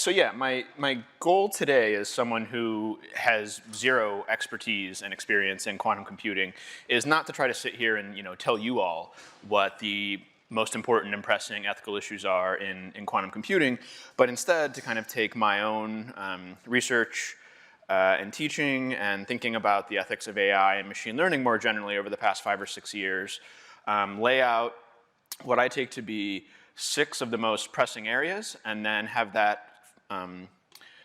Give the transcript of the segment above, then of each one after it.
So yeah, my goal today as someone who has zero expertise and experience in quantum computing is not to try to sit here and tell you all what the most important and pressing ethical issues are in quantum computing, but instead to kind of take my own research and teaching and thinking about the ethics of AI and machine learning more generally over the past 5 or 6 years, lay out what I take to be 6 of the most pressing areas, and then have that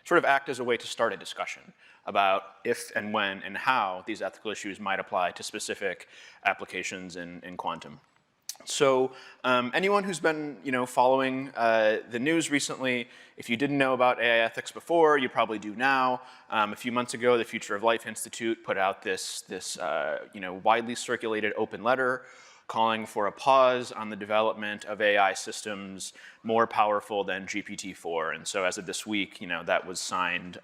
sort of act as a way to start a discussion about if and when and how these ethical issues might apply to specific applications in quantum. So anyone who's been following the news recently, if you didn't know about AI ethics before, you probably do now. A few months ago, the Future of Life Institute put out this widely circulated open letter calling for a pause on the development of AI systems more powerful than GPT-4. And so as of this week, that was signed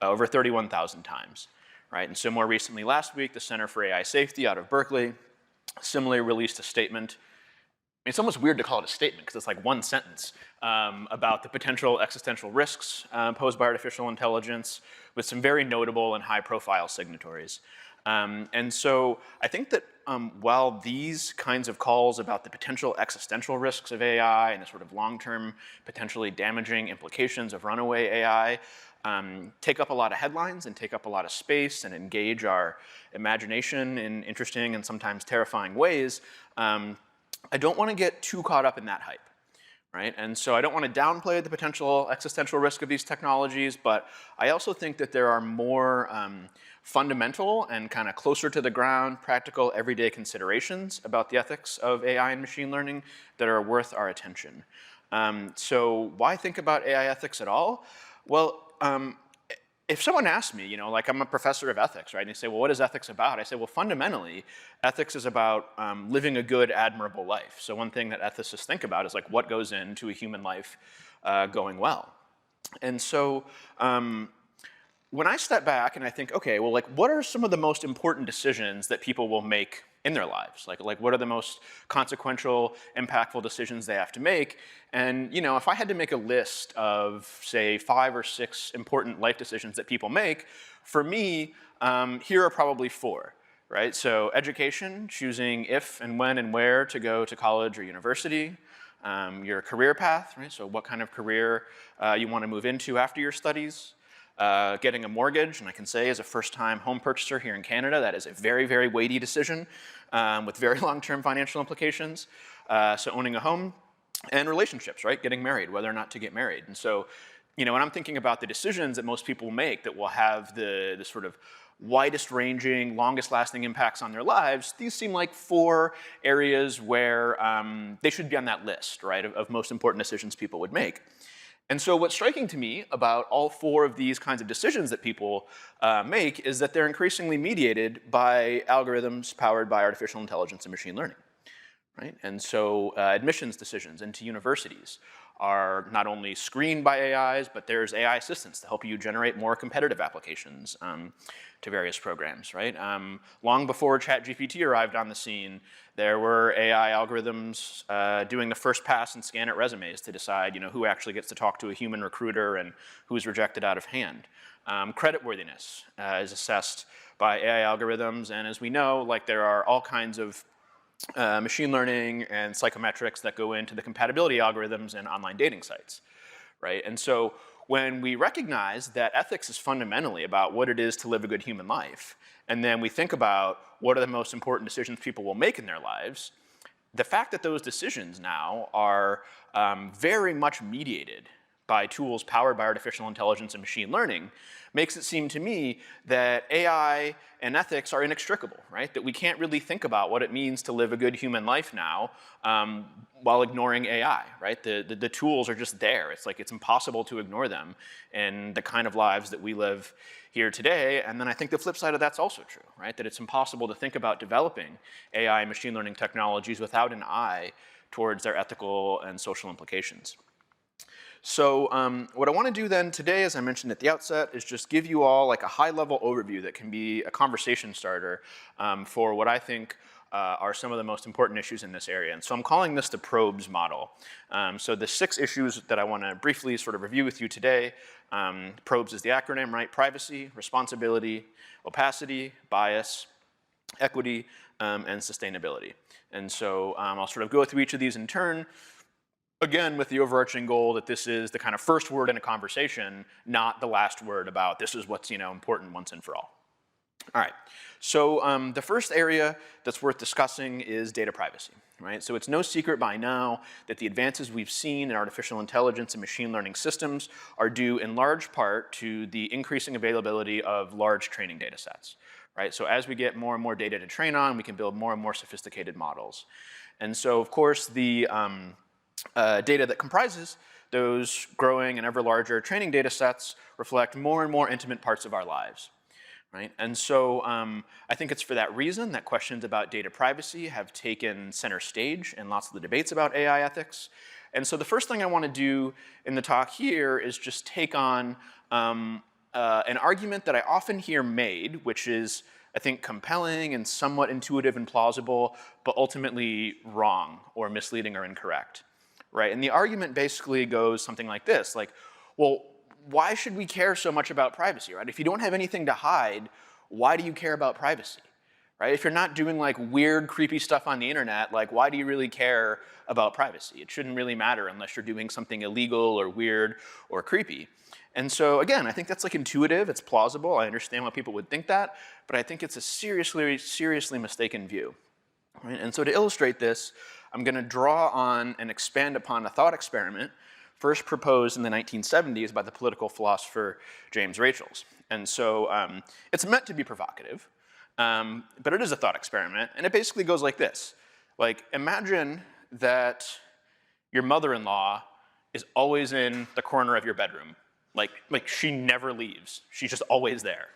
over 31,000 times, right? And so more recently, last week, the Center for AI Safety out of Berkeley similarly released a statement. It's almost weird to call it a statement because it's like one sentence about the potential existential risks posed by artificial intelligence with some very notable and high-profile signatories. And so I think that while these kinds of calls about the potential existential risks of AI and the sort of long-term potentially damaging implications of runaway AI take up a lot of headlines and take up a lot of space and engage our imagination in interesting and sometimes terrifying ways, I don't want to get too caught up in that hype. Right? And so I don't want to downplay the potential existential risk of these technologies, but I also think that there are more fundamental and kind of closer to the ground, practical, everyday considerations about the ethics of AI and machine learning that are worth our attention. So why think about AI ethics at all? Well, if someone asks me, like I'm a professor of ethics, right? And they say, well, what is ethics about? I say, well, fundamentally, ethics is about living a good, admirable life. So one thing that ethicists think about is like what goes into a human life going well. And so when I step back and I think, okay, well, like what are some of the most important decisions that people will make in their lives? Like what are the most consequential, impactful decisions they have to make? And if I had to make a list of, say, 5 or 6 important life decisions that people make, for me, here are probably 4, right? So education, choosing if and when and where to go to college or university. Your career path, right? So what kind of career you want to move into after your studies. Getting a mortgage, and I can say as a first-time home purchaser here in Canada, that is a very, very weighty decision with very long-term financial implications. So owning a home, and relationships, right? Getting married, whether or not to get married. And so, when I'm thinking about the decisions that most people make that will have the sort of widest ranging, longest lasting impacts on their lives, these seem like 4 areas where they should be on that list, right, of most important decisions people would make. And so what's striking to me about all 4 of these kinds of decisions that people make is that they're increasingly mediated by algorithms powered by artificial intelligence and machine learning, right? And so admissions decisions into universities are not only screened by AIs, but there's AI assistants to help you generate more competitive applications to various programs, right? Long before ChatGPT arrived on the scene, there were AI algorithms doing the first pass and scan at resumes to decide, who actually gets to talk to a human recruiter and who's rejected out of hand. Creditworthiness is assessed by AI algorithms, and as we know, like there are all kinds of machine learning and psychometrics that go into the compatibility algorithms in online dating sites, right? And so when we recognize that ethics is fundamentally about what it is to live a good human life, and then we think about what are the most important decisions people will make in their lives, the fact that those decisions now are very much mediated by tools powered by artificial intelligence and machine learning makes it seem to me that AI and ethics are inextricable, right? That we can't really think about what it means to live a good human life now while ignoring AI, right? The tools are just there. It's like it's impossible to ignore them in the kind of lives that we live here today. And then I think the flip side of that's also true, right? That it's impossible to think about developing AI and machine learning technologies without an eye towards their ethical and social implications. So what I want to do then today, as I mentioned at the outset, is just give you all like a high-level overview that can be a conversation starter for what I think are some of the most important issues in this area. And so I'm calling this the PROBES model. So the 6 issues that I want to briefly sort of review with you today, PROBES is the acronym, right? Privacy, responsibility, opacity, bias, equity, and sustainability. And so I'll sort of go through each of these in turn, again, with the overarching goal that this is the kind of first word in a conversation, not the last word about this is what's important once and for all. All right, so the first area that's worth discussing is data privacy, right? So it's no secret by now that the advances we've seen in artificial intelligence and machine learning systems are due in large part to the increasing availability of large training data sets, right? So as we get more and more data to train on, we can build more and more sophisticated models. And so, of course, the data that comprises those growing and ever larger training data sets reflect more and more intimate parts of our lives. Right? And so I think it's for that reason that questions about data privacy have taken center stage in lots of the debates about AI ethics. And so the first thing I want to do in the talk here is just take on an argument that I often hear made, which is, I think, compelling and somewhat intuitive and plausible, but ultimately wrong or misleading or incorrect. Right? And the argument basically goes something like this, like, well, why should we care so much about privacy, right? If you don't have anything to hide, why do you care about privacy, right? If you're not doing like weird, creepy stuff on the internet, like why do you really care about privacy? It shouldn't really matter unless you're doing something illegal or weird or creepy. And so again, I think that's like intuitive, it's plausible, I understand why people would think that, but I think it's a seriously mistaken view. Right? And so to illustrate this, I'm gonna draw on and expand upon a thought experiment first proposed in the 1970s by the political philosopher James Rachels. And so it's meant to be provocative, but it is a thought experiment, and it basically goes like this. Like, imagine that your mother-in-law is always in the corner of your bedroom. Like she never leaves. She's just always there,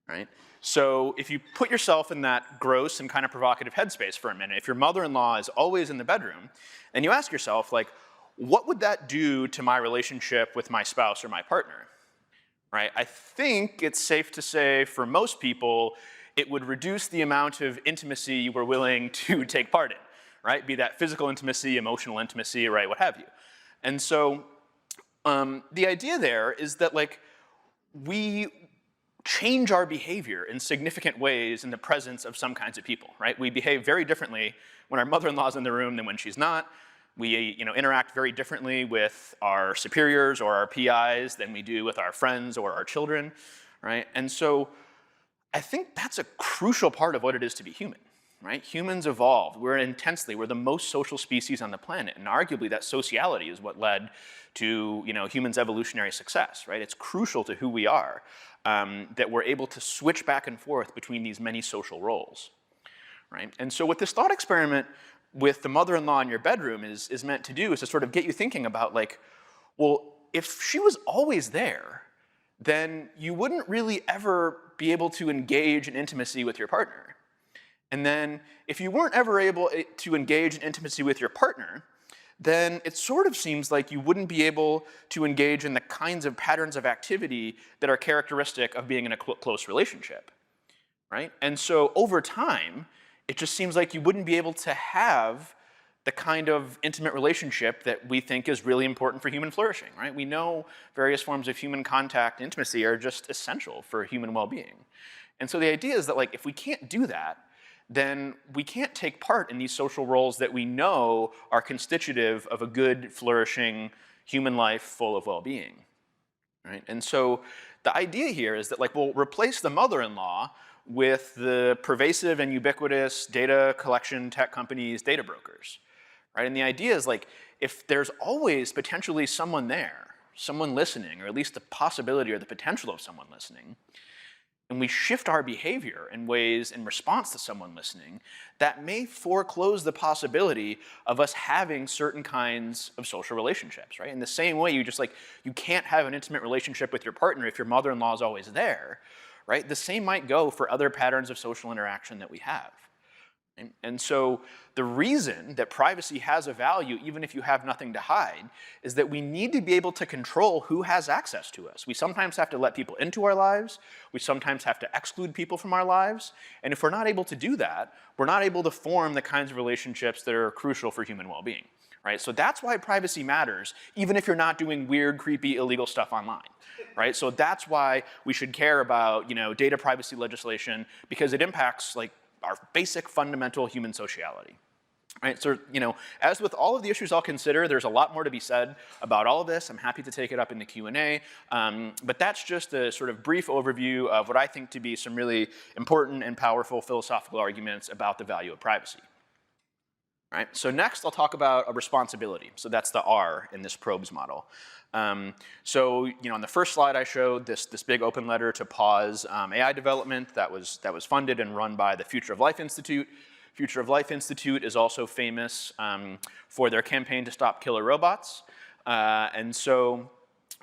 right? So if you put yourself in that gross and kind of provocative headspace for a minute, if your mother-in-law is always in the bedroom, and you ask yourself, like, what would that do to my relationship with my spouse or my partner, right? I think it's safe to say for most people, it would reduce the amount of intimacy you were willing to take part in, right? Be that physical intimacy, emotional intimacy, right, what have you. And so the idea there is that like we change our behavior in significant ways in the presence of some kinds of people, right? We behave very differently when our mother-in-law's in the room than when she's not. We interact very differently with our superiors or our PIs than we do with our friends or our children, right? And so I think that's a crucial part of what it is to be human, right? Humans evolved. We're the most social species on the planet, and arguably that sociality is what led to humans' evolutionary success, right? It's crucial to who we are, that we're able to switch back and forth between these many social roles, right? And so what this thought experiment with the mother-in-law in your bedroom is meant to do is to sort of get you thinking about like, well, if she was always there, then you wouldn't really ever be able to engage in intimacy with your partner. And then if you weren't ever able to engage in intimacy with your partner, then it sort of seems like you wouldn't be able to engage in the kinds of patterns of activity that are characteristic of being in a close relationship, right? And so over time, it just seems like you wouldn't be able to have the kind of intimate relationship that we think is really important for human flourishing, right? We know various forms of human contact and intimacy are just essential for human well-being. And so the idea is that like, if we can't do that, then we can't take part in these social roles that we know are constitutive of a good, flourishing human life full of well-being, right? And so the idea here is that like, we'll replace the mother-in-law with the pervasive and ubiquitous data collection tech companies, data brokers, right? And the idea is like, if there's always potentially someone there, someone listening, or at least the possibility or the potential of someone listening, and we shift our behavior in ways in response to someone listening, that may foreclose the possibility of us having certain kinds of social relationships, right? In the same way, you can't have an intimate relationship with your partner if your mother-in-law is always there, right? The same might go for other patterns of social interaction that we have, And so the reason that privacy has a value, even if you have nothing to hide, is that we need to be able to control who has access to us. We sometimes have to let people into our lives. We sometimes have to exclude people from our lives. And if we're not able to do that, we're not able to form the kinds of relationships that are crucial for human well-being. Right? So that's why privacy matters, even if you're not doing weird, creepy, illegal stuff online. Right? So that's why we should care about, data privacy legislation, because it impacts our basic fundamental human sociality. Right? So, as with all of the issues I'll consider, there's a lot more to be said about all of this. I'm happy to take it up in the Q&A, but that's just a sort of brief overview of what I think to be some really important and powerful philosophical arguments about the value of privacy. Right? So next, I'll talk about a responsibility. So that's the R in this PROBES model. So on the first slide I showed this big open letter to pause AI development that was funded and run by the Future of Life Institute. Future of Life Institute is also famous for their campaign to stop killer robots. And so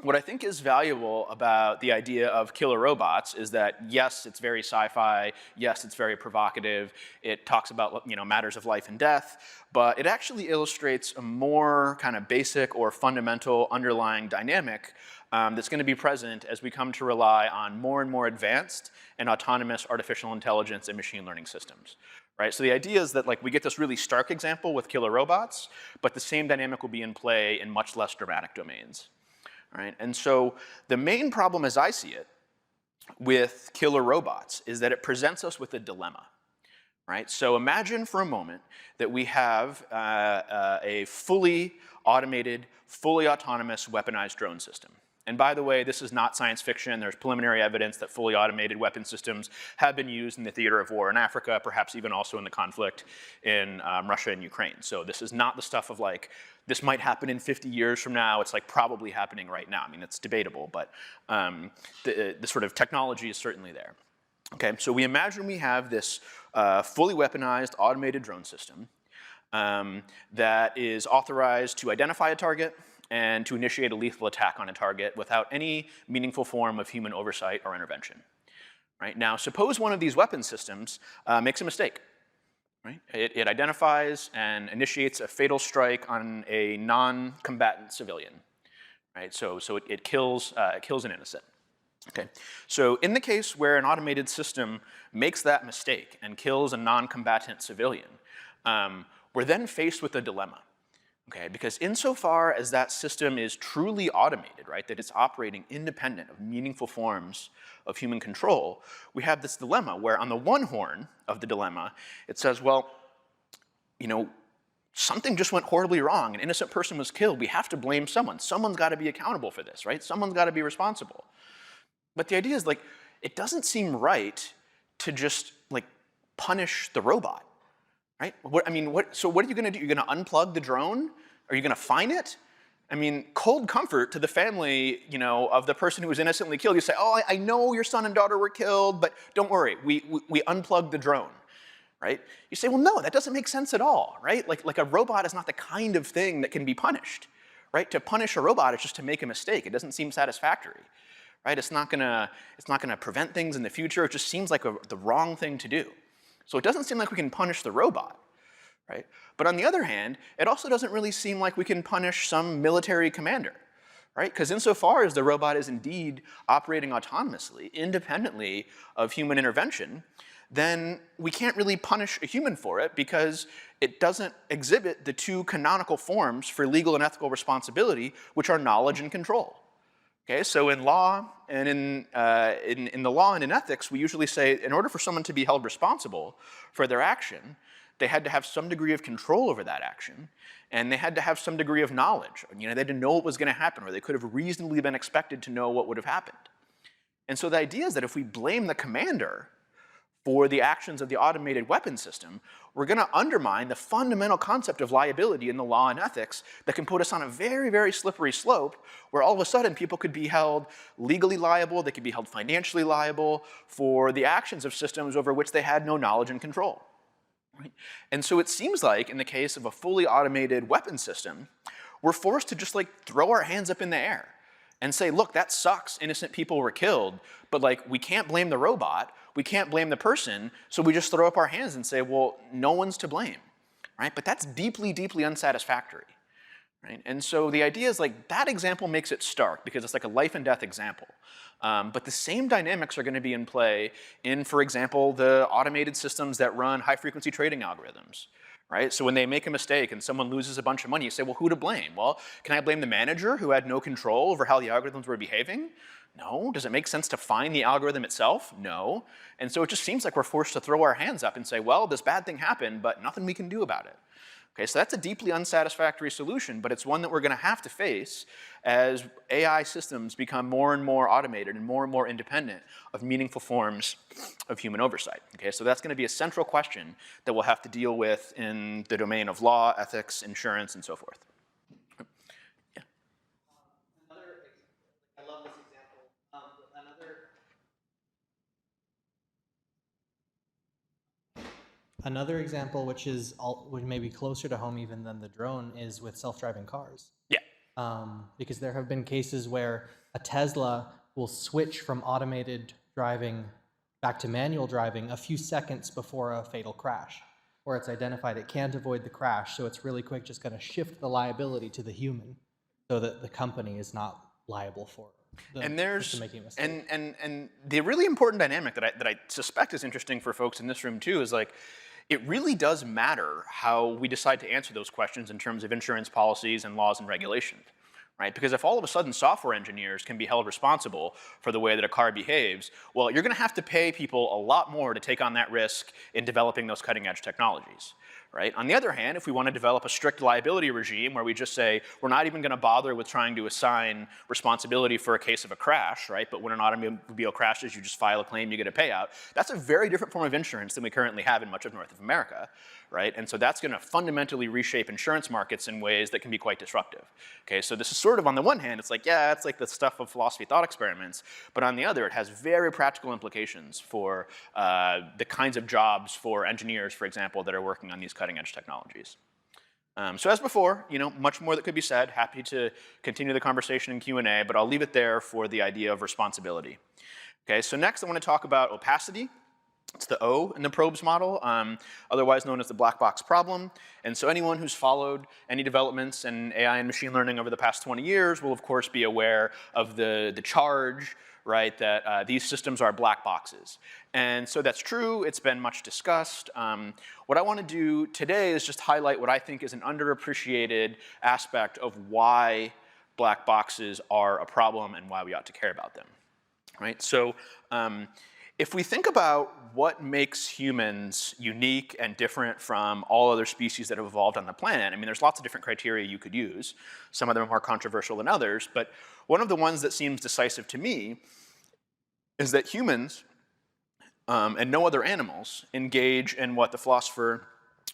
what I think is valuable about the idea of killer robots is that, yes, it's very sci-fi, yes, it's very provocative, it talks about matters of life and death, but it actually illustrates a more kind of basic or fundamental underlying dynamic that's going to be present as we come to rely on more and more advanced and autonomous artificial intelligence and machine learning systems. Right? So the idea is that we get this really stark example with killer robots, but the same dynamic will be in play in much less dramatic domains. Right? And so the main problem as I see it with killer robots is that it presents us with a dilemma. Right? So imagine for a moment that we have a fully automated, fully autonomous weaponized drone system. And by the way, this is not science fiction. There's preliminary evidence that fully automated weapon systems have been used in the theater of war in Africa, perhaps even also in the conflict in Russia and Ukraine. So this is not the stuff of this might happen in 50 years from now. It's probably happening right now. I mean, it's debatable, but the sort of technology is certainly there. Okay, so we imagine we have this fully weaponized automated drone system that is authorized to identify a target and to initiate a lethal attack on a target without any meaningful form of human oversight or intervention. Right? Now, suppose one of these weapon systems makes a mistake. Right? It identifies and initiates a fatal strike on a non-combatant civilian. Right? So it kills an innocent. Okay. So in the case where an automated system makes that mistake and kills a non-combatant civilian, we're then faced with a dilemma. Okay, because insofar as that system is truly automated, right, that it's operating independent of meaningful forms of human control, we have this dilemma where on the one horn of the dilemma, it says, well, something just went horribly wrong. An innocent person was killed. We have to blame someone. Someone's got to be accountable for this, right? Someone's got to be responsible. But the idea is it doesn't seem right to just punish the robot. Right? So what are you going to do? You're going to unplug the drone? Are you going to fine it? I mean, cold comfort to the family, of the person who was innocently killed. You say, oh, I know your son and daughter were killed, but don't worry, we unplugged the drone. Right? You say, well, no, that doesn't make sense at all. Right? Like a robot is not the kind of thing that can be punished. Right? To punish a robot is just to make a mistake. It doesn't seem satisfactory. Right? It's not gonna prevent things in the future. It just seems like the wrong thing to do. So it doesn't seem like we can punish the robot, right? But on the other hand, it also doesn't really seem like we can punish some military commander, right? Because insofar as the robot is indeed operating autonomously, independently of human intervention, then we can't really punish a human for it because it doesn't exhibit the two canonical forms for legal and ethical responsibility, which are knowledge and control. Okay, so in law and in the law and in ethics, we usually say in order for someone to be held responsible for their action, they had to have some degree of control over that action, and they had to have some degree of knowledge. They had to know what was going to happen, or they could have reasonably been expected to know what would have happened. And so the idea is that if we blame the commander for the actions of the automated weapon system, we're going to undermine the fundamental concept of liability in the law and ethics that can put us on a very, very slippery slope where all of a sudden people could be held legally liable, they could be held financially liable for the actions of systems over which they had no knowledge and control. Right? And so it seems like in the case of a fully automated weapon system, we're forced to just throw our hands up in the air and say, look, that sucks, innocent people were killed, but like we can't blame the robot, we can't blame the person, so we just throw up our hands and say, well, no one's to blame, right? But that's deeply, deeply unsatisfactory, right? And so the idea is like that example makes it stark because it's like a life and death example. But the same dynamics are going to be in play in, for example, the automated systems that run high-frequency trading algorithms, right? So when they make a mistake and someone loses a bunch of money, you say, well, who to blame? Well, can I blame the manager who had no control over how the algorithms were behaving? No. Does it make sense to find the algorithm itself? No. And so it just seems like we're forced to throw our hands up and say, well, this bad thing happened, but nothing we can do about it. Okay, so that's a deeply unsatisfactory solution, but it's one that we're going to have to face as AI systems become more and more automated and more independent of meaningful forms of human oversight. Okay, so that's going to be a central question that we'll have to deal with in the domain of law, ethics, insurance, and so forth. Yeah. I love this example. Another example, which is maybe closer to home even than the drone, is with self-driving cars. Yeah. Because there have been cases where a Tesla will switch from automated driving back to manual driving a few seconds before a fatal crash, where it's identified it can't avoid the crash, so it's really quick just going to shift the liability to the human so that the company is not liable for and there's making a mistake. And the really important dynamic that I suspect is interesting for folks in this room too is like, it really does matter how we decide to answer those questions in terms of insurance policies and laws and regulations, right? Because if all of a sudden software engineers can be held responsible for the way that a car behaves, well, you're going to have to pay people a lot more to take on that risk in developing those cutting edge technologies. Right? On the other hand, if we want to develop a strict liability regime where we just say we're not even going to bother with trying to assign responsibility for a case of a crash, right? But when an automobile crashes, you just file a claim, you get a payout. That's a very different form of insurance than we currently have in much of North America, right? And so that's going to fundamentally reshape insurance markets in ways that can be quite disruptive. Okay, so this is sort of on the one hand, it's like, yeah, it's like the stuff of philosophy thought experiments, but on the other, it has very practical implications for the kinds of jobs for engineers, for example, that are working on these cutting edge technologies. So as before, much more that could be said. Happy to continue the conversation in Q&A, but I'll leave it there for the idea of responsibility. Okay, so next I want to talk about opacity. It's the O in the PROBES model, otherwise known as the black box problem. And so anyone who's followed any developments in AI and machine learning over the past 20 years will of course be aware of the charge, right, that these systems are black boxes. And so that's true, it's been much discussed. What I want to do today is just highlight what I think is an underappreciated aspect of why black boxes are a problem and why we ought to care about them, right? So if we think about what makes humans unique and different from all other species that have evolved on the planet, I mean, there's lots of different criteria you could use. Some of them are more controversial than others, but one of the ones that seems decisive to me is that humans and no other animals engage in what the philosopher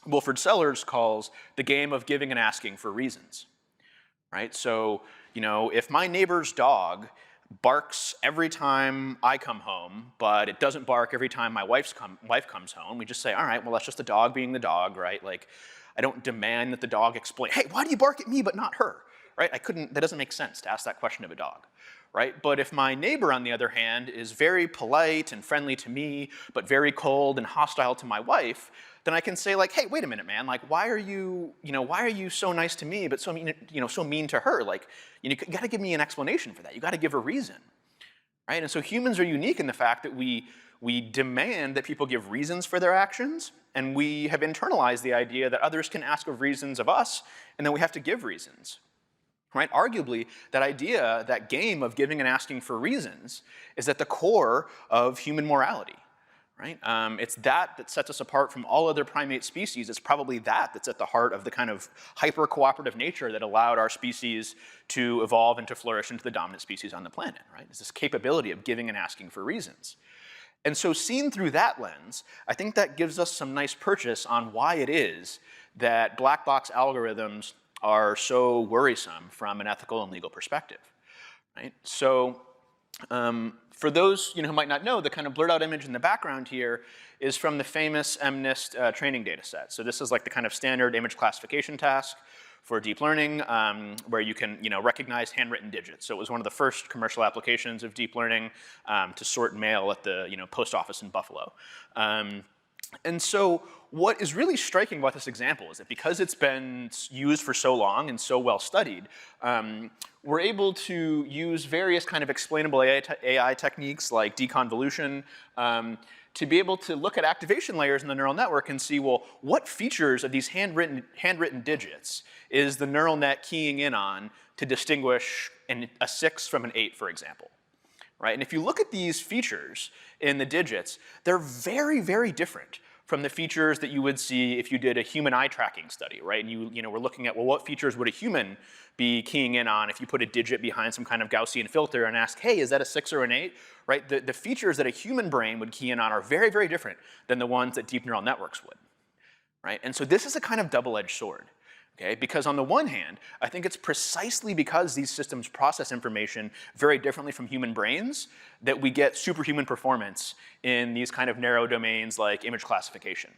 Wilfrid Sellars calls the game of giving and asking for reasons, right? So, if my neighbor's dog barks every time I come home, but it doesn't bark every time my wife comes home, we just say, all right, well, that's just the dog being the dog, right? Like, I don't demand that the dog explain, hey, why do you bark at me but not her, right? that doesn't make sense to ask that question of a dog, right? But if my neighbor, on the other hand, is very polite and friendly to me, but very cold and hostile to my wife, then I can say like, hey, wait a minute, man, like, why are you so nice to me, but so mean to her? Like, you gotta give me an explanation for that. You gotta give a reason, right? And so humans are unique in the fact that we demand that people give reasons for their actions, and we have internalized the idea that others can ask of reasons of us, and then we have to give reasons, right? Arguably, that idea, that game of giving and asking for reasons, is at the core of human morality. Right? It's that sets us apart from all other primate species. It's probably that's at the heart of the kind of hyper-cooperative nature that allowed our species to evolve and to flourish into the dominant species on the planet, right? It's this capability of giving and asking for reasons. And so seen through that lens, I think that gives us some nice purchase on why it is that black box algorithms are so worrisome from an ethical and legal perspective, right? So for those who might not know, the kind of blurred out image in the background here is from the famous MNIST training data set. So this is like the kind of standard image classification task for deep learning, where you can recognize handwritten digits. So it was one of the first commercial applications of deep learning to sort mail at the post office in Buffalo. And so what is really striking about this example is that because it's been used for so long and so well studied, we're able to use various kind of explainable AI techniques like deconvolution to be able to look at activation layers in the neural network and see, well, what features of these handwritten digits is the neural net keying in on to distinguish a 6 from an 8, for example? Right? And if you look at these features in the digits, they're very, very different from the features that you would see if you did a human eye tracking study, right? And you were looking at, well, what features would a human be keying in on if you put a digit behind some kind of Gaussian filter and ask, hey, is that a 6 or an 8? Right? The features that a human brain would key in on are very, very different than the ones that deep neural networks would. Right? And so this is a kind of double-edged sword. Okay? Because on the one hand, I think it's precisely because these systems process information very differently from human brains that we get superhuman performance in these kind of narrow domains like image classification.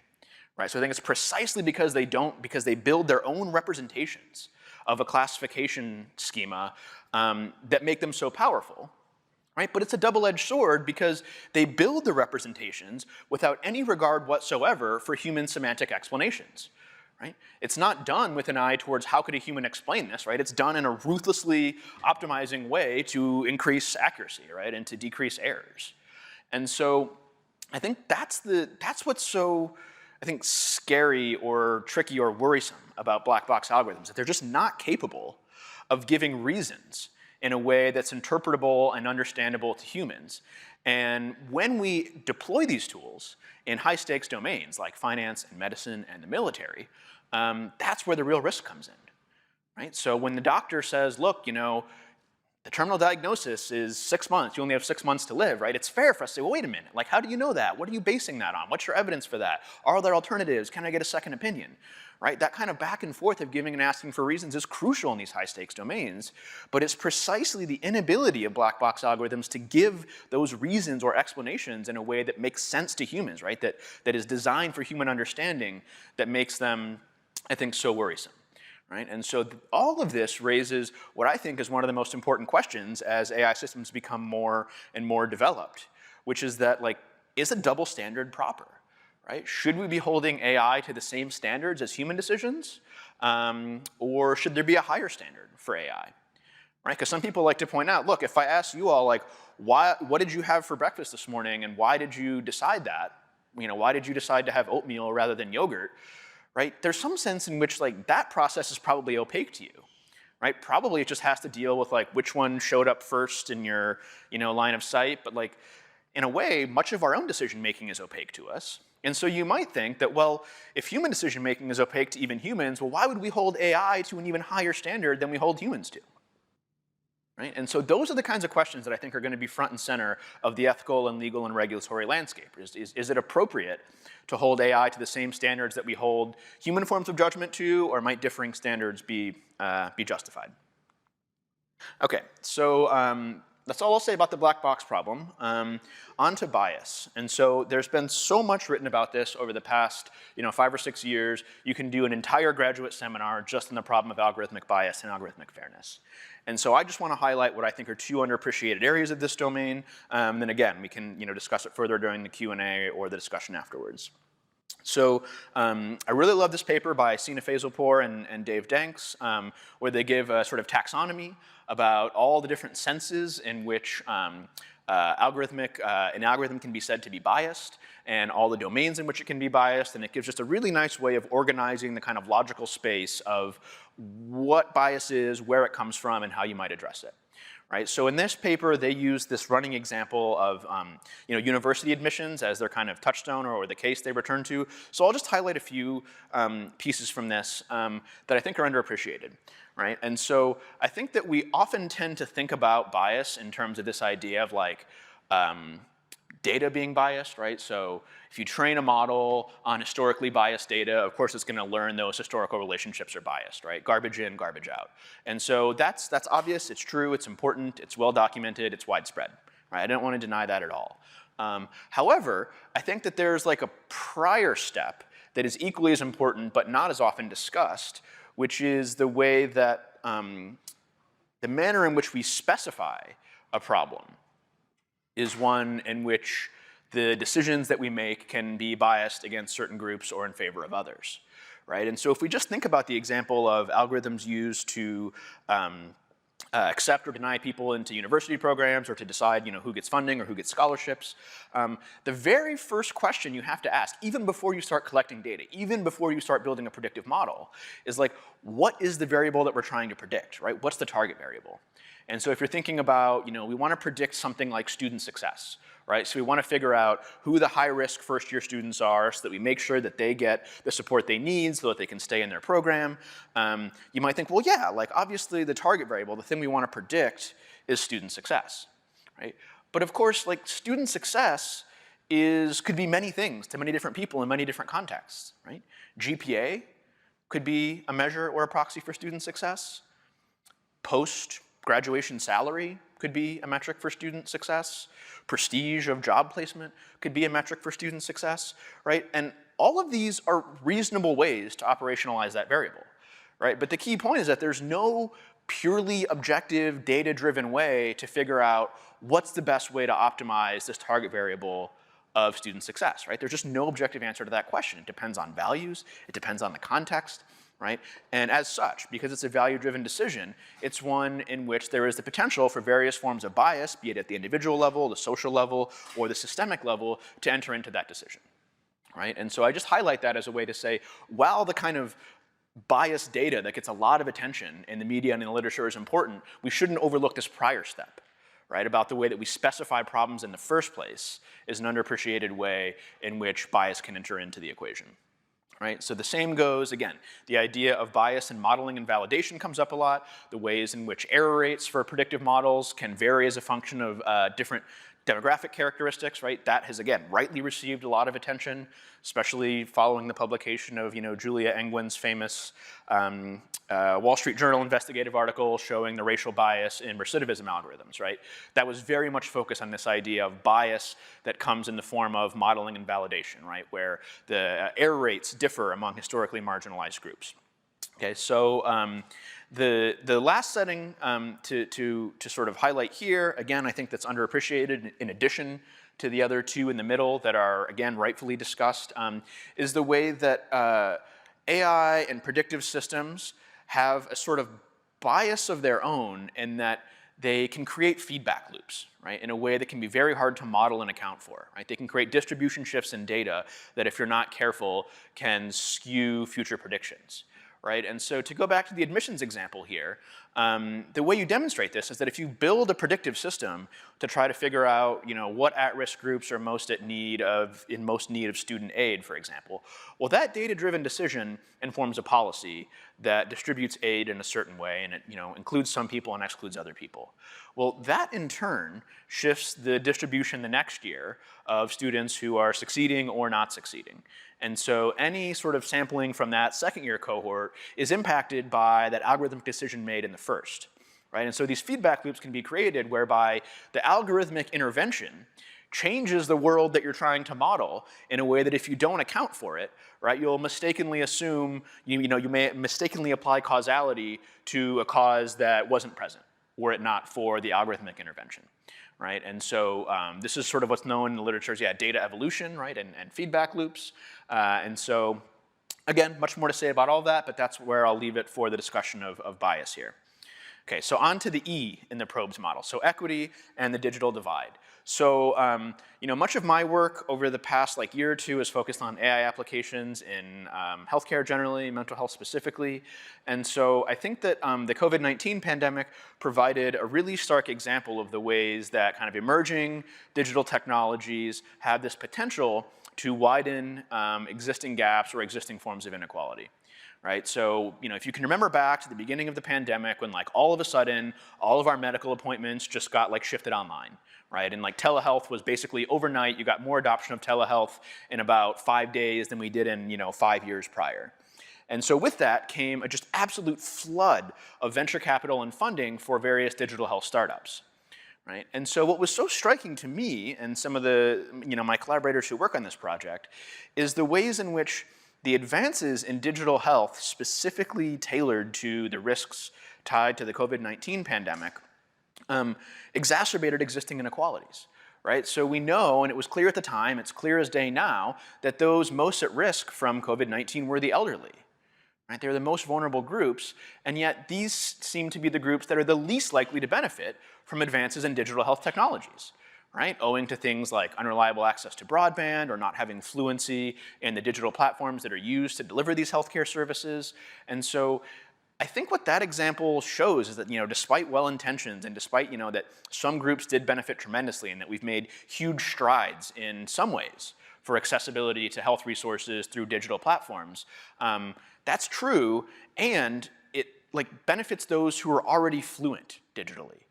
Right? So I think it's precisely because they build their own representations of a classification schema that make them so powerful. Right? But it's a double-edged sword because they build the representations without any regard whatsoever for human semantic explanations. Right? It's not done with an eye towards how could a human explain this, right? It's done in a ruthlessly optimizing way to increase accuracy, right, and to decrease errors. And so I think that's what's so, I think, scary or tricky or worrisome about black box algorithms, that they're just not capable of giving reasons in a way that's interpretable and understandable to humans. And when we deploy these tools in high-stakes domains like finance and medicine and the military, that's where the real risk comes in. Right? So when the doctor says, look, the terminal diagnosis is 6 months, you only have 6 months to live, right? It's fair for us to say, well, wait a minute, like, how do you know that? What are you basing that on? What's your evidence for that? Are there alternatives? Can I get a second opinion? Right? That kind of back and forth of giving and asking for reasons is crucial in these high-stakes domains, but it's precisely the inability of black box algorithms to give those reasons or explanations in a way that makes sense to humans, right? That is designed for human understanding that makes them, I think, so worrisome. Right? And so all of this raises what I think is one of the most important questions as AI systems become more and more developed, which is that, like, is a double standard proper? Right? Should we be holding AI to the same standards as human decisions? Or should there be a higher standard for AI? Right? Because some people like to point out, look, if I ask you all, like, what did you have for breakfast this morning and why did you decide that? Why did you decide to have oatmeal rather than yogurt? Right? There's some sense in which, like, that process is probably opaque to you. Right? Probably it just has to deal with, like, which one showed up first in your line of sight. But, like, in a way, much of our own decision making is opaque to us. And so you might think that, well, if human decision making is opaque to even humans, well, why would we hold AI to an even higher standard than we hold humans to? Right? And so those are the kinds of questions that I think are going to be front and center of the ethical and legal and regulatory landscape. Is it appropriate to hold AI to the same standards that we hold human forms of judgment to, or might differing standards be justified? Okay, so that's all I'll say about the black box problem. On to bias. And so there's been so much written about this over the past 5 or 6 years. You can do an entire graduate seminar just on the problem of algorithmic bias and algorithmic fairness. And so I just want to highlight what I think are 2 underappreciated areas of this domain. Then again, we can discuss it further during the Q&A or the discussion afterwards. So I really love this paper by Sina Faisalpour and Dave Danks, where they give a sort of taxonomy about all the different senses in which an algorithm can be said to be biased, and all the domains in which it can be biased, and it gives just a really nice way of organizing the kind of logical space of what bias is, where it comes from, and how you might address it. Right? So in this paper, they use this running example of university admissions as their kind of touchstone or the case they return to. So I'll just highlight a few pieces from this that I think are underappreciated. Right? And so I think that we often tend to think about bias in terms of this idea of, like, data being biased, right? So if you train a model on historically biased data, of course it's going to learn those historical relationships are biased, right? Garbage in, garbage out. And so that's obvious, it's true, it's important, it's well documented, it's widespread, right? I don't want to deny that at all. However, I think that there's, like, a prior step that is equally as important but not as often discussed, which is the way that the manner in which we specify a problem is one in which the decisions that we make can be biased against certain groups or in favor of others, right? And so if we just think about the example of algorithms used to accept or deny people into university programs or to decide who gets funding or who gets scholarships, the very first question you have to ask, even before you start collecting data, even before you start building a predictive model, is like, what is the variable that we're trying to predict, right? What's the target variable? And so if you're thinking about, we want to predict something like student success, right? So we want to figure out who the high-risk first-year students are so that we make sure that they get the support they need so that they can stay in their program. You might think, well, yeah, like obviously the target variable, the thing we want to predict is student success, right? But of course, like student success could be many things to many different people in many different contexts, right? GPA could be a measure or a proxy for student success. Post-graduation salary could be a metric for student success. Prestige of job placement could be a metric for student success, right? And all of these are reasonable ways to operationalize that variable, right? But the key point is that there's no purely objective, data-driven way to figure out what's the best way to optimize this target variable of student success, right? There's just no objective answer to that question. It depends on values, it depends on the context, right? And as such, because it's a value-driven decision, it's one in which there is the potential for various forms of bias, be it at the individual level, the social level, or the systemic level, to enter into that decision, right? And so I just highlight that as a way to say, while the kind of biased data that gets a lot of attention in the media and in the literature is important, we shouldn't overlook this prior step, right? About the way that we specify problems in the first place is an underappreciated way in which bias can enter into the equation. Right? So the same goes, again, the idea of bias in modeling and validation comes up a lot, the ways in which error rates for predictive models can vary as a function of different demographic characteristics, right? That has, again, rightly received a lot of attention, especially following the publication of, Julia Engwin's famous Wall Street Journal investigative article showing the racial bias in recidivism algorithms, right? That was very much focused on this idea of bias that comes in the form of modeling and validation, right? Where the error rates differ among historically marginalized groups. Okay, so the last setting to sort of highlight here, again, I think that's underappreciated in addition to the other two in the middle that are, again, rightfully discussed, is the way that AI and predictive systems have a sort of bias of their own in that they can create feedback loops, right, in a way that can be very hard to model and account for, right? They can create distribution shifts in data that, if you're not careful, can skew future predictions, right? And so to go back to the admissions example here, the way you demonstrate this is that if you build a predictive system to try to figure out, what at-risk groups are most in most need of student aid, for example, well, that data-driven decision informs a policy that distributes aid in a certain way, and it, includes some people and excludes other people. Well, that in turn shifts the distribution the next year of students who are succeeding or not succeeding. And so any sort of sampling from that second-year cohort is impacted by that algorithmic decision made in the first, right? And so these feedback loops can be created whereby the algorithmic intervention changes the world that you're trying to model in a way that if you don't account for it, right, you'll mistakenly assume, you may mistakenly apply causality to a cause that wasn't present, were it not for the algorithmic intervention. Right? And so this is sort of what's known in the literature as data evolution, right, and feedback loops. And so, again, much more to say about all that, but that's where I'll leave it for the discussion of bias here. Okay, so on to the E in the PROBES model, so equity and the digital divide. So, much of my work over the past year or two is focused on AI applications in healthcare generally, mental health specifically. And so I think that the COVID-19 pandemic provided a really stark example of the ways that kind of emerging digital technologies have this potential to widen existing gaps or existing forms of inequality. Right, so if you can remember back to the beginning of the pandemic when all of a sudden all of our medical appointments just got shifted online, right? And telehealth was basically overnight. You got more adoption of telehealth in about 5 days than we did in 5 years prior. And so with that came a just absolute flood of venture capital and funding for various digital health startups. Right? And so what was so striking to me and some of the my collaborators who work on this project is the ways in which the advances in digital health specifically tailored to the risks tied to the COVID-19 pandemic exacerbated existing inequalities, right? So we know, and it was clear at the time, it's clear as day now, that those most at risk from COVID-19 were the elderly, right? They're the most vulnerable groups, and yet these seem to be the groups that are the least likely to benefit from advances in digital health technologies, right? Owing to things like unreliable access to broadband or not having fluency in the digital platforms that are used to deliver these healthcare services. And so I think what that example shows is that, despite well-intentions and despite, that some groups did benefit tremendously and that we've made huge strides in some ways for accessibility to health resources through digital platforms, that's true, and it benefits those who are already fluent digitally,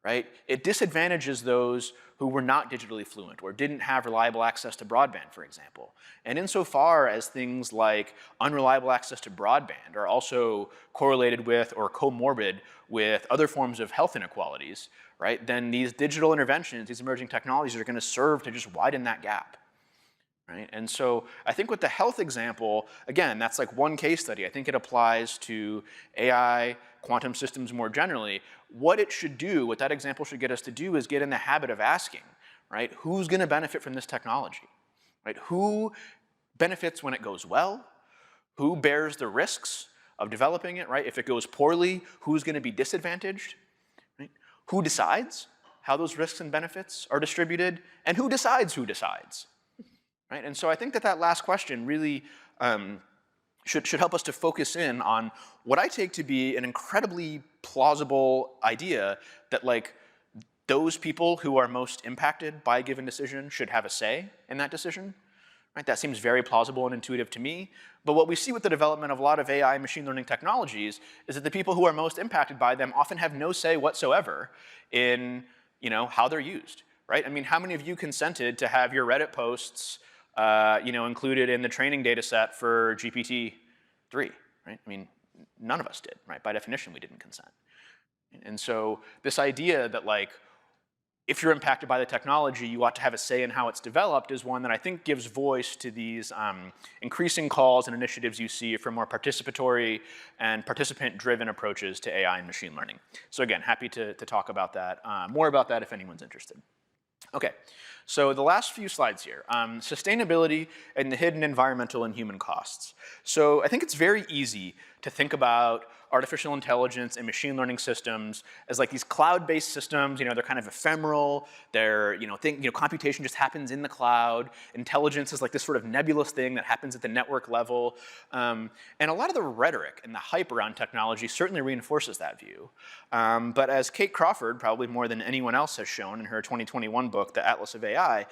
right? It disadvantages those who were not digitally fluent or didn't have reliable access to broadband, for example. And insofar as things like unreliable access to broadband are also correlated with or comorbid with other forms of health inequalities, right, then these digital interventions, these emerging technologies are going to serve to just widen that gap. Right? And so I think with the health example, again, that's like one case study. I think it applies to AI, quantum systems more generally. What it should do, what that example should get us to do is get in the habit of asking, right? Who's going to benefit from this technology? Right? Who benefits when it goes well? Who bears the risks of developing it, right? If it goes poorly, who's going to be disadvantaged? Right? Who decides how those risks and benefits are distributed? And who decides who decides? Right? And so I think that last question really should help us to focus in on what I take to be an incredibly plausible idea that those people who are most impacted by a given decision should have a say in that decision. Right? That seems very plausible and intuitive to me. But what we see with the development of a lot of AI and machine learning technologies is that the people who are most impacted by them often have no say whatsoever in how they're used. Right? I mean, how many of you consented to have your Reddit posts included in the training data set for GPT-3, right? I mean, none of us did, right? By definition, we didn't consent. And so this idea that if you're impacted by the technology, you ought to have a say in how it's developed is one that I think gives voice to these increasing calls and initiatives you see for more participatory and participant-driven approaches to AI and machine learning. So again, happy to talk about that, more about that if anyone's interested. Okay, so the last few slides here, sustainability and the hidden environmental and human costs. So I think it's very easy to think about artificial intelligence and machine learning systems as these cloud-based systems. They're kind of ephemeral. They're, computation just happens in the cloud. Intelligence is this sort of nebulous thing that happens at the network level. And a lot of the rhetoric and the hype around technology certainly reinforces that view. But as Kate Crawford, probably more than anyone else, has shown in her 2021 book, The Atlas of AI,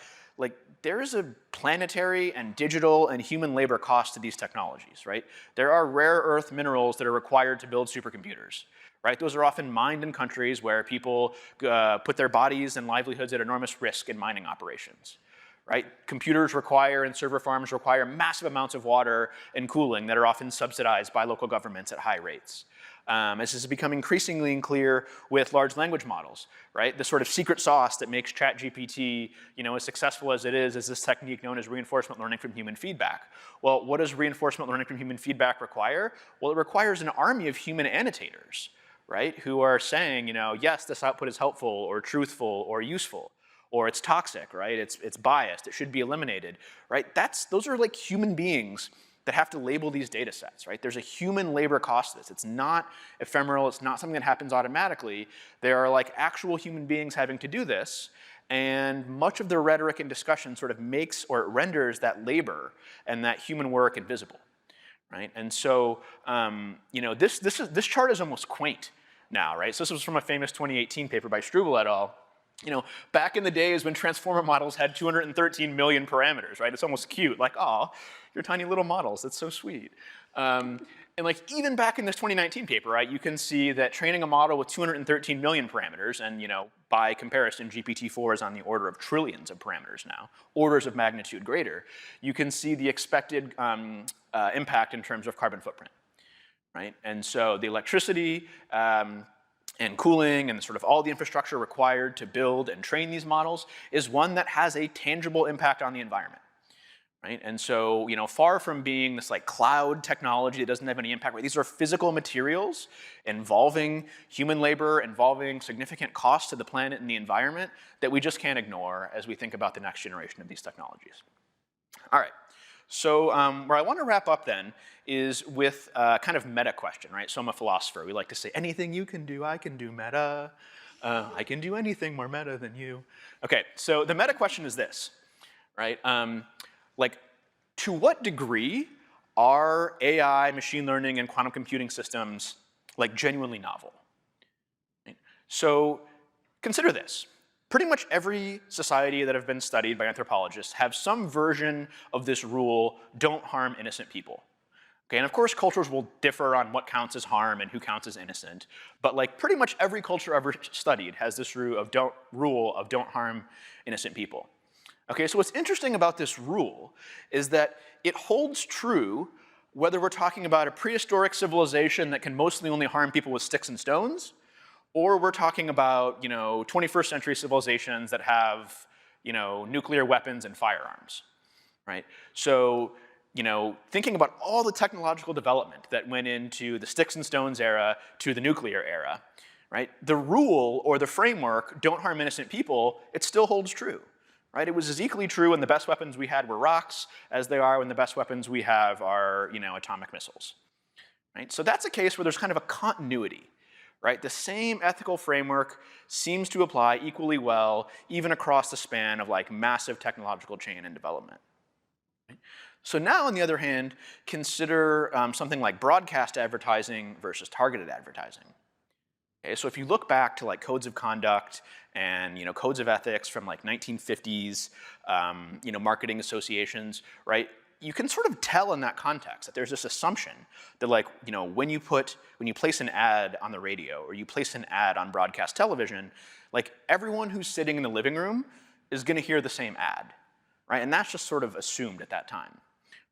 there is a planetary and digital and human labor cost to these technologies, right? There are rare earth minerals that are required to build supercomputers, right? Those are often mined in countries where people put their bodies and livelihoods at enormous risk in mining operations, right? Computers require and server farms require massive amounts of water and cooling that are often subsidized by local governments at high rates. This has become increasingly clear with large language models, right? The sort of secret sauce that makes ChatGPT, as successful as it is this technique known as reinforcement learning from human feedback. Well, what does reinforcement learning from human feedback require? Well, it requires an army of human annotators, right? Who are saying, yes, this output is helpful or truthful or useful, or it's toxic, right? It's biased, it should be eliminated, right? Those are human beings that have to label these data sets, right? There's a human labor cost to this. It's not ephemeral, it's not something that happens automatically. There are actual human beings having to do this, and much of the rhetoric and discussion sort of makes or renders that labor and that human work invisible, right? And so, this chart is almost quaint now, right? So this was from a famous 2018 paper by Struble et al. Back in the days when transformer models had 213 million parameters, right? It's almost cute, oh, you're tiny little models, it's so sweet. And even back in this 2019 paper, right, you can see that training a model with 213 million parameters, and by comparison, GPT-4 is on the order of trillions of parameters now, orders of magnitude greater, you can see the expected impact in terms of carbon footprint, right? And so the electricity, and cooling and sort of all the infrastructure required to build and train these models is one that has a tangible impact on the environment, right? And so, far from being this like cloud technology that doesn't have any impact, right? These are physical materials involving human labor, involving significant cost to the planet and the environment that we just can't ignore as we think about the next generation of these technologies. All right. So where I want to wrap up then is with a kind of meta question, right? So I'm a philosopher. We like to say, anything you can do, I can do meta. I can do anything more meta than you. Okay, so the meta question is this, right? Like, to what degree are AI, machine learning, and quantum computing systems like genuinely novel? Right? So consider this. Pretty much every society that have been studied by anthropologists have some version of this rule, don't harm innocent people. Okay, and of course cultures will differ on what counts as harm and who counts as innocent, but like pretty much every culture ever studied has this rule of don't harm innocent people. Okay, so what's interesting about this rule is that it holds true whether we're talking about a prehistoric civilization that can mostly only harm people with sticks and stones, or we're talking about 21st century civilizations that have nuclear weapons and firearms, right? So thinking about all the technological development that went into the sticks and stones era to the nuclear era, right? The rule or the framework, don't harm innocent people, it still holds true. Right? It was as equally true when the best weapons we had were rocks as they are when the best weapons we have are atomic missiles. Right? So that's a case where there's kind of a continuity. Right? The same ethical framework seems to apply equally well even across the span of like massive technological chain and development. Right? So now, on the other hand, consider something like broadcast advertising versus targeted advertising. Okay, so if you look back to like codes of conduct and codes of ethics from like 1950s, marketing associations, right? You can sort of tell in that context that there's this assumption that like when you place an ad on the radio or you place an ad on broadcast television, like everyone who's sitting in the living room is going to hear the same ad, right? And that's just sort of assumed at that time,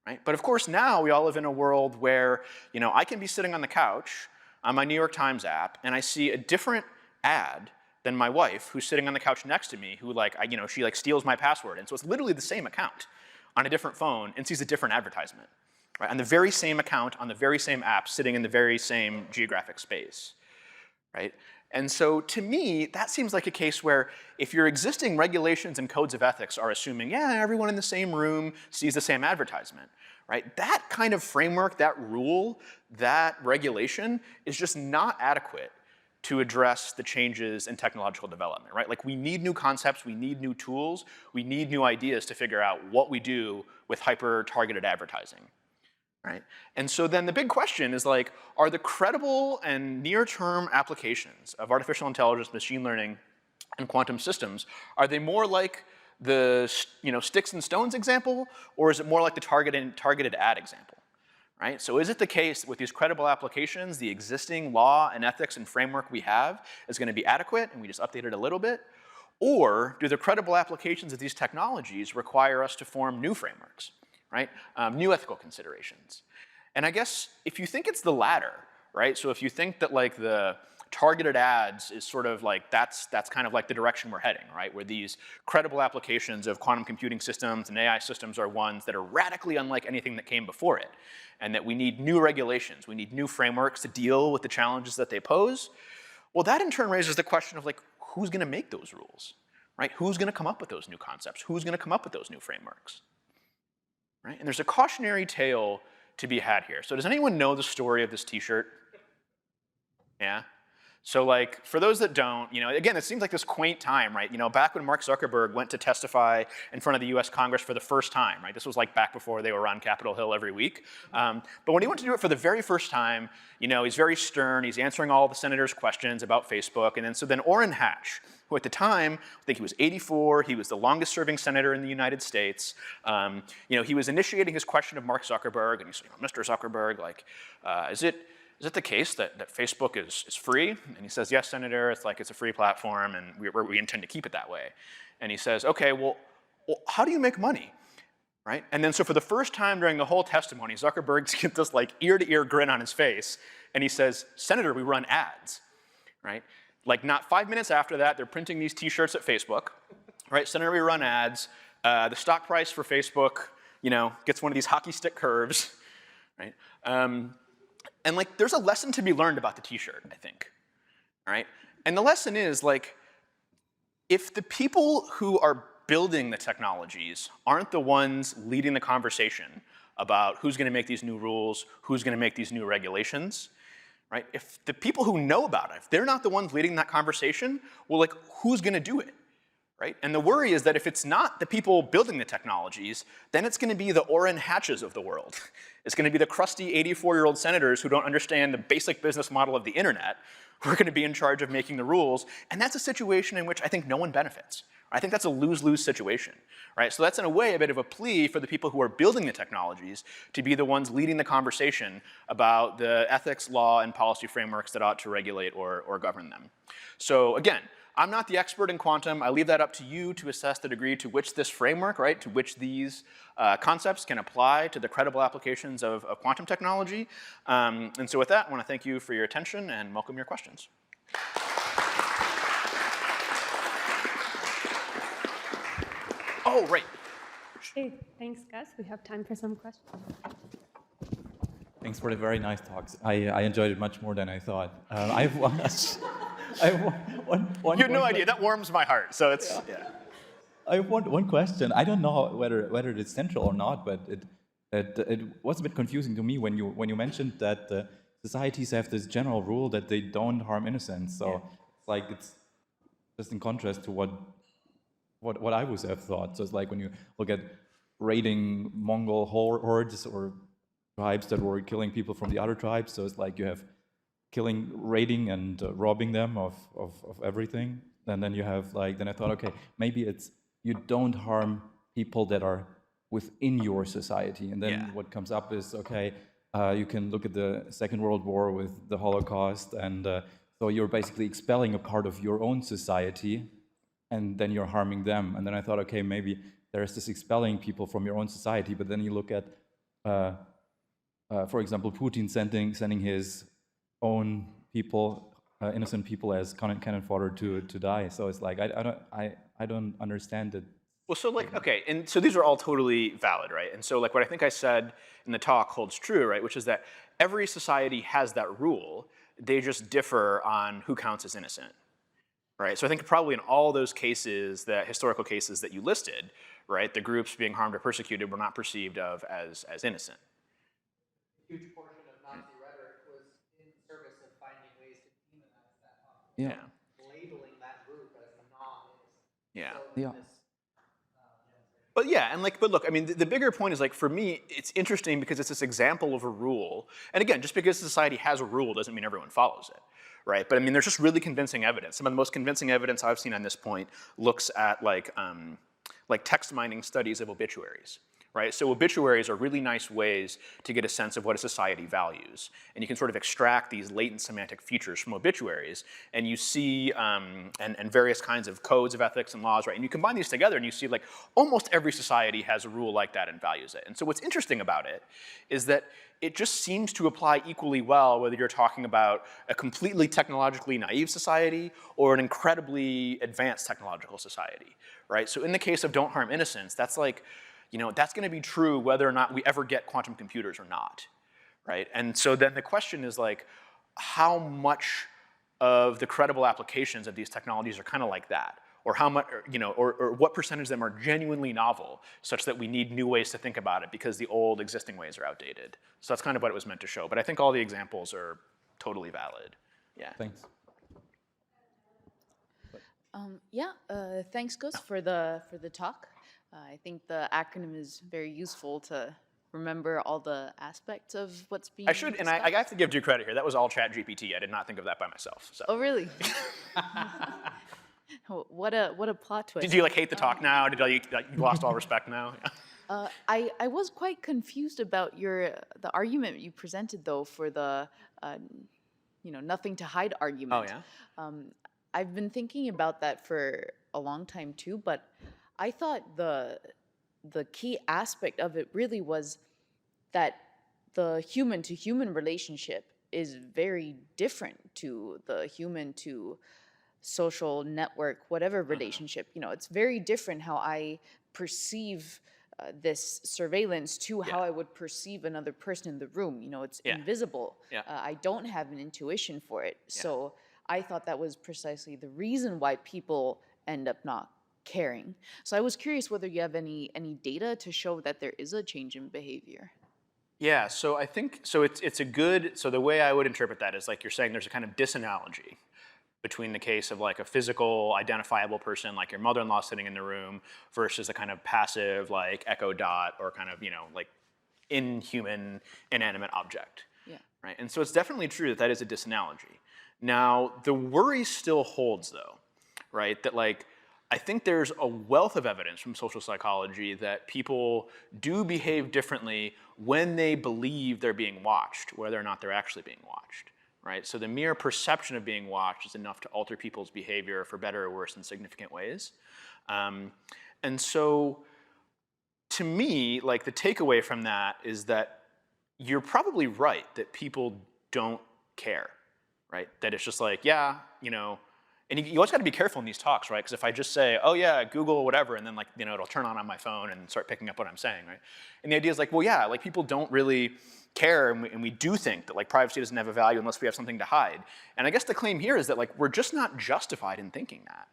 right? But of course now we all live in a world where I can be sitting on the couch on my New York Times app, and I see a different ad than my wife, who's sitting on the couch next to me, who she steals my password, and so it's literally the same account on a different phone, and sees a different advertisement, right? On the very same account, on the very same app, sitting in the very same geographic space, right? And so to me, that seems like a case where if your existing regulations and codes of ethics are assuming, yeah, everyone in the same room sees the same advertisement, right? That kind of framework, that rule, that regulation is just not adequate to address the changes in technological development, right? Like we need new concepts, we need new tools, we need new ideas to figure out what we do with hyper-targeted advertising, right? And so then the big question is like, are the credible and near-term applications of artificial intelligence, machine learning, and quantum systems, are they more like the sticks and stones example, or is it more like the targeted ad example, right? So is it the case that with these credible applications, the existing law and ethics and framework we have is going to be adequate and we just update it a little bit? Or do the credible applications of these technologies require us to form new frameworks, right? New ethical considerations. And I guess if you think it's the latter, right? So if you think that like the targeted ads is sort of like, that's kind of like the direction we're heading, right? Where these credible applications of quantum computing systems and AI systems are ones that are radically unlike anything that came before it. And that we need new regulations, we need new frameworks to deal with the challenges that they pose. Well, that in turn raises the question of like, who's gonna make those rules, right? Who's gonna come up with those new concepts? Who's gonna come up with those new frameworks, right? And there's a cautionary tale to be had here. So does anyone know the story of this t-shirt? Yeah? So like, for those that don't, again, it seems like this quaint time, right? Back when Mark Zuckerberg went to testify in front of the US Congress for the first time, right? This was like back before they were on Capitol Hill every week. But when he went to do it for the very first time, he's very stern, he's answering all the senators' questions about Facebook, and then Orrin Hatch, who at the time, I think he was 84, he was the longest serving senator in the United States. He was initiating his question of Mark Zuckerberg, and he said, Mr. Zuckerberg, like, is it the case that Facebook is free? And he says, yes, Senator, it's a free platform, and we intend to keep it that way. And he says, okay, well, how do you make money, right? And then so for the first time during the whole testimony, Zuckerberg's got this like ear-to-ear grin on his face, and he says, Senator, we run ads, right? Like not 5 minutes after that, they're printing these t-shirts at Facebook, right? Senator, we run ads. The stock price for Facebook gets one of these hockey stick curves, right? And like, there's a lesson to be learned about the t-shirt, I think, all right? And the lesson is like, if the people who are building the technologies aren't the ones leading the conversation about who's gonna make these new rules, who's gonna make these new regulations, right? If the people who know about it, if they're not the ones leading that conversation, well, like, who's gonna do it, right? And the worry is that if it's not the people building the technologies, then it's gonna be the Orrin Hatches of the world. It's gonna be the crusty 84-year-old senators who don't understand the basic business model of the internet who are gonna be in charge of making the rules, and that's a situation in which I think no one benefits. I think that's a lose-lose situation, right? So that's in a way a bit of a plea for the people who are building the technologies to be the ones leading the conversation about the ethics, law, and policy frameworks that ought to regulate or govern them. So again, I'm not the expert in quantum. I leave that up to you to assess the degree to which this framework, right, to which these concepts can apply to the credible applications of quantum technology. And so with that, I want to thank you for your attention and welcome your questions. Oh, right. Okay, thanks, Gus. We have time for some questions. Thanks for the very nice talks. I enjoyed it much more than I thought. I have one. I have one You have no idea. That warms my heart. So it's yeah. I have one question. I don't know whether it's central or not, but it was a bit confusing to me when you mentioned that societies have this general rule that they don't harm innocents. So it's like it's just in contrast to what I would have thought. So it's like when you look at raiding Mongol hordes or tribes that were killing people from the other tribes. So it's like you have raiding and robbing them of everything. And then you have like, then I thought, okay, maybe it's, you don't harm people that are within your society. And then what comes up is, okay, you can look at the Second World War with the Holocaust. And so you're basically expelling a part of your own society and then you're harming them. And then I thought, okay, maybe there's this expelling people from your own society, but then you look at, for example, Putin sending his own people, innocent people as cannon fodder to die. So it's like, I don't understand it. Well, so like, okay, and so these are all totally valid, right? And so like what I think I said in the talk holds true, right? Which is that every society has that rule, they just differ on who counts as innocent. Right? So I think probably in all those cases, the historical cases that you listed, right, the groups being harmed or persecuted were not perceived of as innocent. A huge portion of Nazi rhetoric was in service of finding ways to demonize that Yeah. labeling that group as non-innocent. Yeah. So Yeah. But yeah, and like, but look, I mean, the bigger point is like, for me, it's interesting because it's this example of a rule. And again, just because society has a rule doesn't mean everyone follows it, right? But I mean, there's just really convincing evidence. Some of the most convincing evidence I've seen on this point looks at like text mining studies of obituaries. Right? So obituaries are really nice ways to get a sense of what a society values. And you can sort of extract these latent semantic features from obituaries, and you see, and various kinds of codes of ethics and laws, right? And you combine these together and you see like almost every society has a rule like that and values it. And so what's interesting about it is that it just seems to apply equally well whether you're talking about a completely technologically naive society or an incredibly advanced technological society, right? So in the case of don't harm innocents, that's like, that's going to be true whether or not we ever get quantum computers or not, right? And so then the question is like, how much of the credible applications of these technologies are kind of like that? Or how much, or what percentage of them are genuinely novel, such that we need new ways to think about it because the old existing ways are outdated. So that's kind of what it was meant to show. But I think all the examples are totally valid. Yeah. Thanks. Thanks, Gus, for the talk. I think the acronym is very useful to remember all the aspects of what's being I should, and I have to give you credit here. That was all ChatGPT. I did not think of that by myself. So. Oh, really? What a plot twist. Did you like hate the talk now? Did you lost all respect now? I was quite confused about the argument you presented though for the nothing to hide argument. Oh yeah. I've been thinking about that for a long time too, but I thought the key aspect of it really was that the human-to-human relationship is very different to the human-to social network, whatever relationship. It's very different how I perceive this surveillance to how I would perceive another person in the room. You know, it's invisible. I don't have an intuition for it. So I thought that was precisely the reason why people end up not caring. So I was curious whether you have any data to show that there is a change in behavior. Yeah, so I think, so it's a good, so the way I would interpret that is like you're saying there's a kind of disanalogy between the case of like a physical identifiable person like your mother-in-law sitting in the room versus a kind of passive like Echo Dot or kind of, you know, like inhuman inanimate object. Right? And so it's definitely true that that is a disanalogy. Now, the worry still holds though, right? That like, I think there's a wealth of evidence from social psychology that people do behave differently when they believe they're being watched, whether or not they're actually being watched. Right? So the mere perception of being watched is enough to alter people's behavior for better or worse in significant ways. And so to me, like the takeaway from that is that you're probably right that people don't care, right? That it's just like, yeah, you know, and you always got to be careful in these talks, right? Because if I just say, oh yeah, Google whatever, and then like, you know, it'll turn on my phone and start picking up what I'm saying, right? And the idea is like, well, yeah, like people don't really care, and we do think that like privacy doesn't have a value unless we have something to hide. And I guess the claim here is that like we're just not justified in thinking that,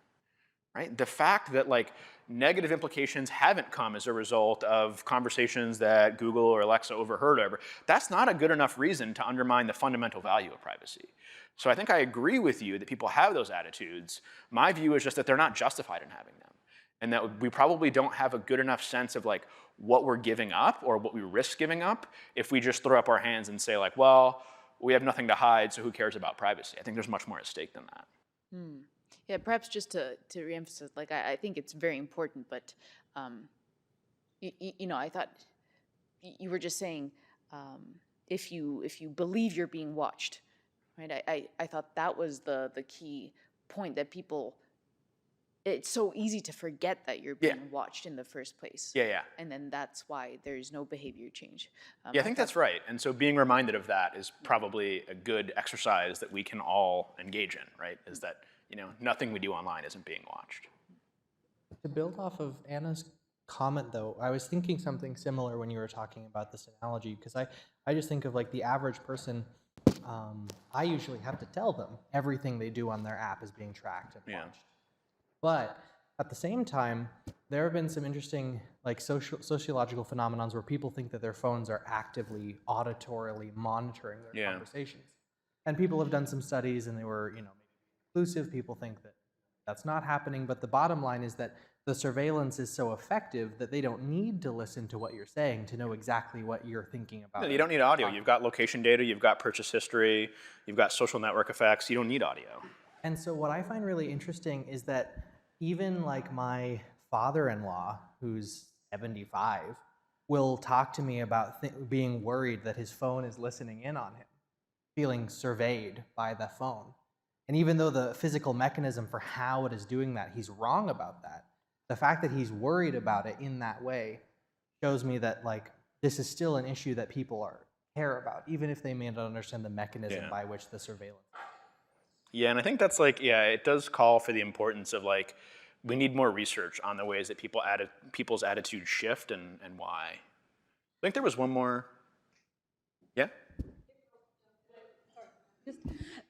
right? The fact that like negative implications haven't come as a result of conversations that Google or Alexa overheard over, that's not a good enough reason to undermine the fundamental value of privacy. So I think I agree with you that people have those attitudes. My view is just that they're not justified in having them, and that we probably don't have a good enough sense of like what we're giving up or what we risk giving up if we just throw up our hands and say like, well, we have nothing to hide, so who cares about privacy? I think there's much more at stake than that. Yeah, perhaps just to reemphasize, like I think it's very important, but you know, I thought you were just saying if you believe you're being watched, right? I thought that was the key point, that people, it's so easy to forget that you're being watched in the first place. And then that's why there's no behavior change. I think that's right. And so being reminded of that is probably a good exercise that we can all engage in, right? Is that, you know, nothing we do online isn't being watched. To build off of Anna's comment though, I was thinking something similar when you were talking about this analogy, because I just think of like the average person. I usually have to tell them everything they do on their app is being tracked and watched. But at the same time, there have been some interesting like sociological phenomenons where people think that their phones are actively auditorily monitoring their conversations. And people have done some studies and they were, you know, inclusive. People think that that's not happening, but the bottom line is that the surveillance is so effective that they don't need to listen to what you're saying to know exactly what you're thinking about. No, you don't need audio. You've got location data, you've got purchase history, you've got social network effects. You don't need audio. And so what I find really interesting is that even like my father-in-law, who's 75, will talk to me about being worried that his phone is listening in on him, feeling surveyed by the phone. And even though the physical mechanism for how it is doing that, he's wrong about that, the fact that he's worried about it in that way shows me that like this is still an issue that people care about, even if they may not understand the mechanism by which the surveillance. Yeah, and I think that's like, it does call for the importance of like, we need more research on the ways that people's attitudes shift and why. I think there was one more. Yeah?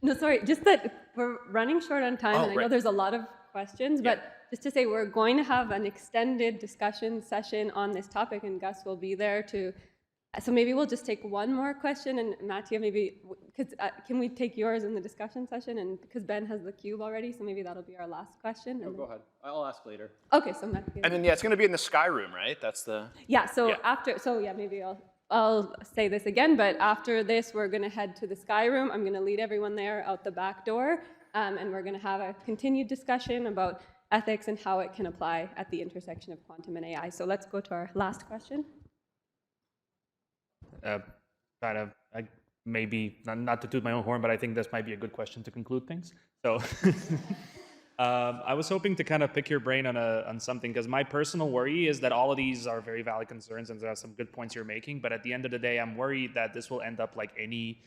No, sorry, just that we're running short on time, and I know there's a lot of questions, but just to say we're going to have an extended discussion session on this topic, and Gus will be there to, so maybe we'll just take one more question, and Mattia, maybe, because can we take yours in the discussion session, and because Ben has the cube already, so maybe that'll be our last question. No, go ahead. I'll ask later. Okay, so Mattia. And then, it's going to be in the Sky Room, right? That's the... Yeah, so after, maybe I'll say this again, but after this, we're going to head to the Sky Room. I'm going to lead everyone there out the back door, and we're going to have a continued discussion about ethics and how it can apply at the intersection of quantum and AI. So let's go to our last question. Maybe, not to toot my own horn, but I think this might be a good question to conclude things. So I was hoping to kind of pick your brain on something, because my personal worry is that all of these are very valid concerns and there are some good points you're making, but at the end of the day, I'm worried that this will end up like any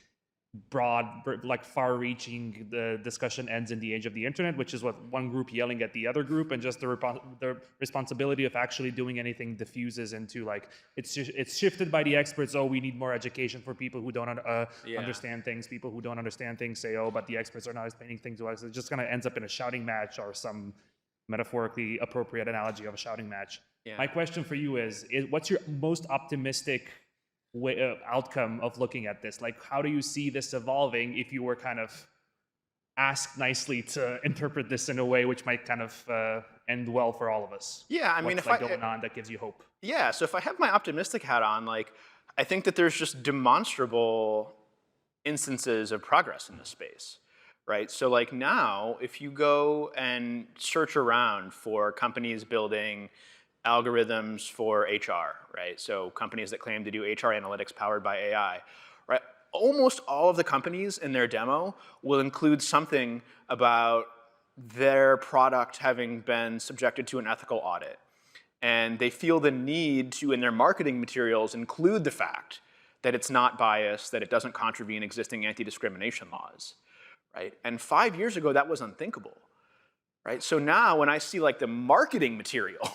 broad, like far-reaching the discussion ends in the age of the internet, which is what one group yelling at the other group, and just the responsibility of actually doing anything diffuses into like it's shifted by the experts. Oh, we need more education for people who don't understand things. People who don't understand things say, oh, but the experts are not explaining things to us. It just kind of ends up in a shouting match or some metaphorically appropriate analogy of a shouting match. Yeah. My question for you is what's your most optimistic outcome of looking at this? Like, how do you see this evolving if you were kind of asked nicely to interpret this in a way which might kind of end well for all of us? Yeah, I mean, what's going on that gives you hope? Yeah, so if I have my optimistic hat on, like, I think that there's just demonstrable instances of progress in this space, right? So like now, if you go and search around for companies building algorithms for HR, right? So companies that claim to do HR analytics powered by AI, right? Almost all of the companies in their demo will include something about their product having been subjected to an ethical audit. And they feel the need to, in their marketing materials, include the fact that it's not biased, that it doesn't contravene existing anti-discrimination laws, right? And 5 years ago, that was unthinkable, right? So now when I see like the marketing material,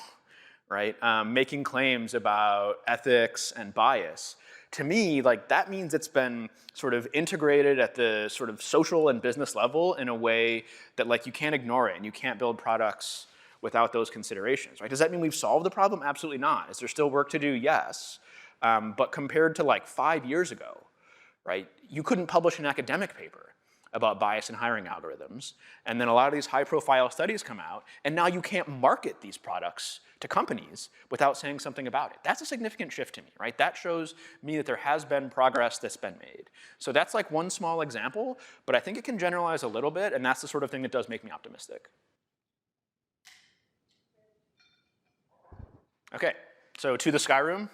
right, making claims about ethics and bias, to me, like that means it's been sort of integrated at the sort of social and business level in a way that like you can't ignore it and you can't build products without those considerations, right? Does that mean we've solved the problem? Absolutely not. Is there still work to do? Yes. But compared to like 5 years ago, right, you couldn't publish an academic paper about bias in hiring algorithms. And then a lot of these high-profile studies come out, and now you can't market these products to companies without saying something about it. That's a significant shift to me, right? That shows me that there has been progress that's been made. So that's like one small example, but I think it can generalize a little bit, and that's the sort of thing that does make me optimistic. Okay, so to the Sky Room.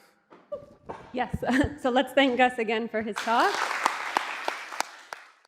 Yes, so let's thank Gus again for his talk.